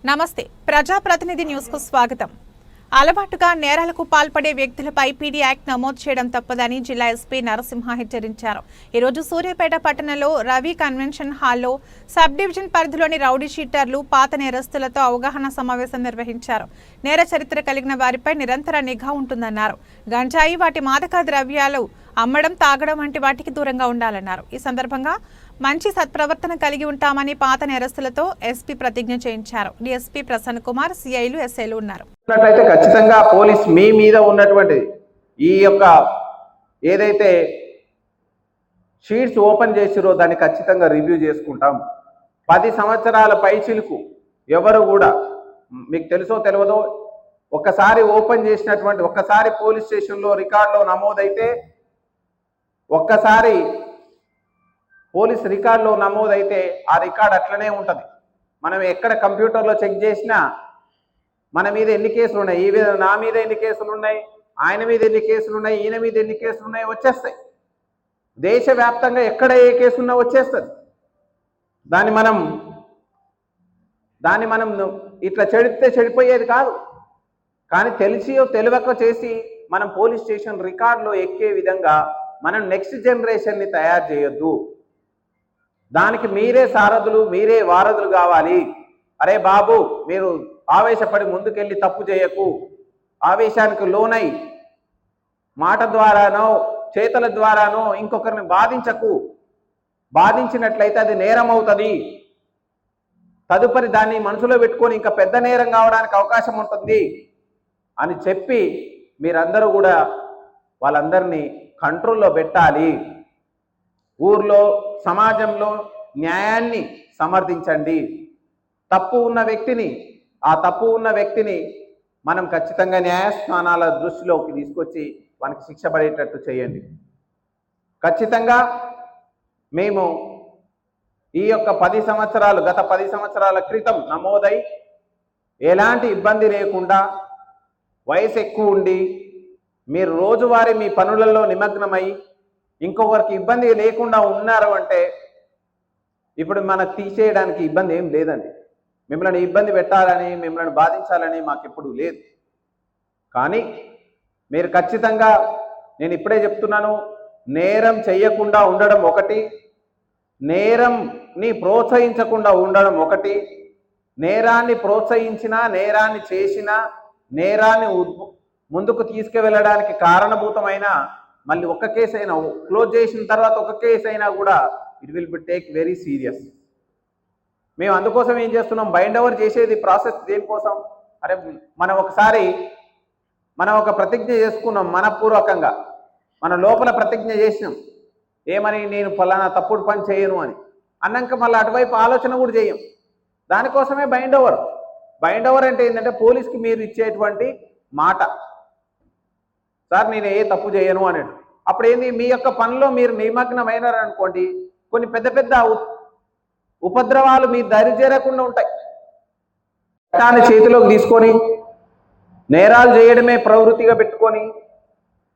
నమస్తే ప్రజాప్రతినిధి న్యూస్ కు స్వాగతం. అలవాటుగా నేరాలకు పాల్పడే వ్యక్తులపై పీడీ యాక్ట్ నమోదు చేయడం తప్పదని జిల్లా ఎస్పీ నరసింహ హెచ్చరించారు. ఈ రోజు సూర్యాపేట పట్టణంలో రవి కన్వెన్షన్ హాల్లో సబ్ డివిజన్ పరిధిలోని రౌడీ షీటర్లు, పాత నేరస్తులతో అవగాహన సమావేశం నిర్వహించారు. నేర చరిత్ర కలిగిన వారిపై నిరంతర నిఘా ఉంటుందన్నారు. గంజాయి, వాటి మాదక ద్రవ్యాలు అమ్మడం, తాగడం వంటి వాటికి దూరంగా ఉండాలన్నారు. ఈ సందర్భంగా మంచి సత్ప్రవర్తన కలిగి ఉంటామని పాత నేరస్తులతో ఎస్పీ ప్రతిజ్ఞ చేయించారు. డిఎస్పీ ప్రసన్న కుమార్, సిఐలు, ఎస్ఐలు ఉన్నారు. ఖచ్చితంగా పోలీస్ మీ మీద ఉన్నటువంటి ఈ యొక్క ఏదైతే షీట్స్ ఓపెన్ చేసిరో దాన్ని ఖచ్చితంగా రివ్యూ చేసుకుంటాం. 10 సంవత్సరాల పైచిలుకు ఎవరు కూడా మీకు తెలుసో తెలియదో ఒక్కసారి ఓపెన్ చేసినటువంటి ఒక్కసారి పోలీస్ స్టేషన్లో రికార్డులో నమోదైతే ఒక్కసారి పోలీస్ రికార్డులో నమోదైతే ఆ రికార్డు అట్లనే ఉంటుంది. మనం ఎక్కడ కంప్యూటర్లో చెక్ చేసినా మన మీద ఎన్ని కేసులు ఉన్నాయి, నా మీద ఎన్ని కేసులు ఉన్నాయి, ఆయన మీద ఎన్ని కేసులు ఉన్నాయి, ఈయన మీద ఎన్ని కేసులు ఉన్నాయి వచ్చేస్తాయి. దేశవ్యాప్తంగా ఎక్కడ ఏ కేసు ఉన్నా వచ్చేస్తుంది. దాన్ని మనం ఇట్లా చెడితే చెడిపోయేది కాదు. కానీ తెలియక చేసి మనం పోలీస్ స్టేషన్ రికార్డులో ఎక్కే విధంగా మనం నెక్స్ట్ జనరేషన్ని తయారు చేయొద్దు. దానికి మీరే సారథులు, మీరే వారధులు కావాలి. అరే బాబు, మీరు ఆవేశపడి ముందుకెళ్ళి తప్పు చేయకు, ఆవేశానికి లోనై మాట ద్వారానో చేతల ద్వారానో ఇంకొకరిని బాధించకు. బాధించినట్లయితే అది నేరం అవుతుంది. తదుపరి దాన్ని మనసులో పెట్టుకొని ఇంకా పెద్ద నేరం కావడానికి అవకాశం ఉంటుంది అని చెప్పి మీరందరూ కూడా వాళ్ళందరినీ కంట్రోల్లో పెట్టాలి. ఊర్లో, సమాజంలో న్యాయాన్ని సమర్థించండి. తప్పు ఉన్న వ్యక్తిని మనం ఖచ్చితంగా న్యాయస్థానాల దృష్టిలోకి తీసుకొచ్చి మనకి శిక్ష పడేటట్టు చేయండి. ఖచ్చితంగా మేము ఈ యొక్క గత 10 సంవత్సరాల క్రితం నమోదై ఎలాంటి ఇబ్బంది లేకుండా వయసు ఎక్కువ ఉండి మీరు రోజువారీ మీ పనులలో నిమగ్నమై ఇంకొకరికి ఇబ్బంది లేకుండా ఉన్నారు అంటే ఇప్పుడు మనకు తీసేయడానికి ఇబ్బంది ఏం లేదండి. మిమ్మల్ని ఇబ్బంది పెట్టాలని, మిమ్మల్ని బాధించాలని మాకు ఎప్పుడు లేదు. కానీ మీరు ఖచ్చితంగా, నేను ఇప్పుడే చెప్తున్నాను, నేరం చేయకుండా ఉండడం ఒకటి, నేరంని ప్రోత్సహించకుండా ఉండడం ఒకటి, నేరాన్ని ప్రోత్సహించినా, నేరాన్ని చేసినా, నేరాన్ని ముందుకు తీసుకువెళ్ళడానికి కారణభూతమైన మళ్ళీ ఒక్క కేసు అయినా క్లోజ్ చేసిన తర్వాత ఒక కేసు అయినా కూడా it will be take very serious. మేము అందుకోసం ఏం చేస్తున్నాం, బైండ్ ఓవర్ చేసేది ప్రాసెస్ దేనికోసం? అరే మనం ఒక ప్రతిజ్ఞ చేసుకున్నాం మనపూర్వకంగా, మన లోపల ప్రతిజ్ఞ చేసినాం ఏమని, నేను ఫలానా తప్పుడు పని చేయను అని. అన్నాక మళ్ళీ అటువైపు ఆలోచన కూడా చేయం. దానికోసమే బైండ్ ఓవర్. బైండ్ ఓవర్ అంటే ఏంటంటే పోలీస్కి మీరు ఇచ్చేటువంటి మాట, సార్ నేను ఏ తప్పు చేయను అనేది. అప్పుడు ఏంది, మీ యొక్క పనిలో మీరు నిమగ్నమైనారనుకోండి, కొన్ని పెద్ద ఉపద్రవాలు మీ దరి చేరకుండా ఉంటాయి. చట్టాన్ని చేతిలోకి తీసుకొని నేరాలు చేయడమే ప్రవృత్తిగా పెట్టుకొని,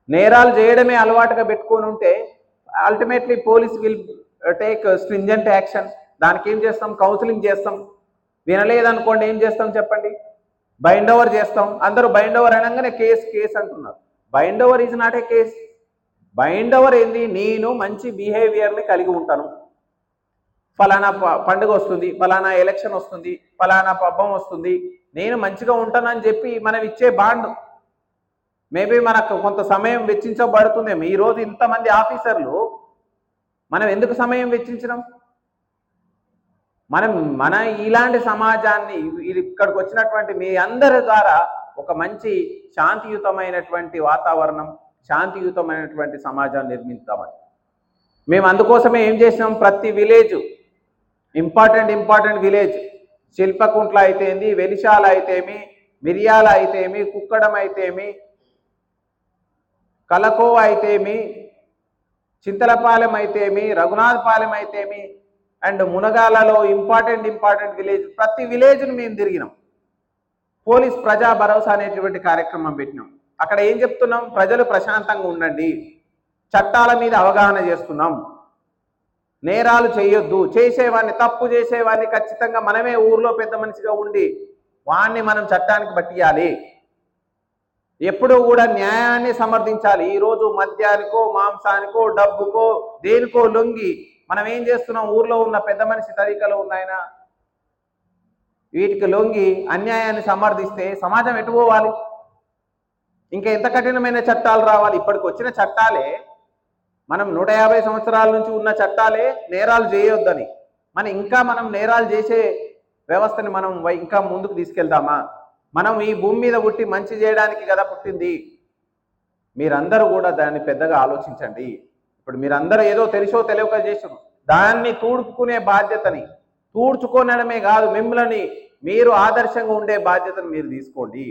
నేరాలు చేయడమే అలవాటుగా పెట్టుకొని ఉంటే ultimately police will take stringent action. దానికి ఏం చేస్తాం, కౌన్సిలింగ్ చేస్తాం. వినలేదనుకోండి ఏం చేస్తాం చెప్పండి, బైండ్ ఓవర్ చేస్తాం. అందరూ బైండ్ ఓవర్ అనగానే కేసు అంటున్నారు. Bind over is not a case. Bind over ఏంది, నేను మంచి బిహేవియర్ని కలిగి ఉంటాను, ఫలానా పండుగ వస్తుంది, ఫలానా ఎలక్షన్ వస్తుంది, ఫలానా పబ్బం వస్తుంది, నేను మంచిగా ఉంటానని చెప్పి మనం ఇచ్చే బాండ్. మేబీ మనకు కొంత సమయం వెచ్చించబడుతుందేమో. ఈరోజు ఇంతమంది ఆఫీసర్లు మనం ఎందుకు సమయం వెచ్చించడం? మన ఇలాంటి సమాజాన్ని ఇక్కడికి వచ్చినటువంటి మీ అందరి ద్వారా ఒక మంచి శాంతియుతమైనటువంటి వాతావరణం, శాంతియుతమైనటువంటి సమాజాన్ని నిర్మిస్తామని మేము అందుకోసమే ఏం చేసినాం, ప్రతి విలేజ్ ఇంపార్టెంట్ విలేజ్, శిల్పకుంట్ల అయితేంది, వెలిశాల అయితేమి, మిరియాల అయితేమి, కుక్కడం అయితేమి, కలకోవ అయితేమి, చింతలపాలెం అయితేమి, రఘునాథపాలెం అయితేమి అండ్ మునగాలలో ఇంపార్టెంట్ విలేజ్, ప్రతి విలేజ్ను మేము తిరిగినాం. పోలీస్ ప్రజా భరోసా అనేటువంటి కార్యక్రమం పెట్టినాం. అక్కడ ఏం చెప్తున్నాం, ప్రజలు ప్రశాంతంగా ఉండండి, చట్టాల మీద అవగాహన చేస్తున్నాం, నేరాలు చేయొద్దు, చేసేవాడిని తప్పు చేసేవాడిని ఖచ్చితంగా మనమే ఊర్లో పెద్ద మనిషిగా ఉండి వాణ్ణి మనం చట్టానికి పట్టియాలి. ఎప్పుడూ కూడా న్యాయాన్ని సమర్థించాలి. ఈరోజు మద్యానికో మాంసానికో డబ్బుకో దేనికో లొంగి మనం ఏం చేస్తున్నాం? ఊర్లో ఉన్న పెద్ద మనిషి తరీకలో ఉన్నాయన వీటికి లొంగి అన్యాయాన్ని సమర్థిస్తే సమాజం ఎటు పోవాలి? ఇంకా ఎంత కఠినమైన చట్టాలు రావాలి? ఇప్పటికి వచ్చిన చట్టాలే మనం 150 సంవత్సరాల నుంచి ఉన్న చట్టాలే నేరాలు చేయొద్దని. మనం నేరాలు చేసే వ్యవస్థని మనం ఇంకా ముందుకు తీసుకెళ్దామా? మనం ఈ భూమి మీద పుట్టి మంచి చేయడానికి కదా పుట్టింది. మీరందరూ కూడా దాన్ని పెద్దగా ఆలోచించండి. ఇప్పుడు మీరందరూ ఏదో తెలుసో తెలియక చేసారు, దాన్ని తూడుకునే బాధ్యతని, తూడ్చుకోనడమే కాదు మిమ్మల్ని మీరు ఆదర్శంగా ఉండే బాధ్యతను మీరు తీసుకోండి.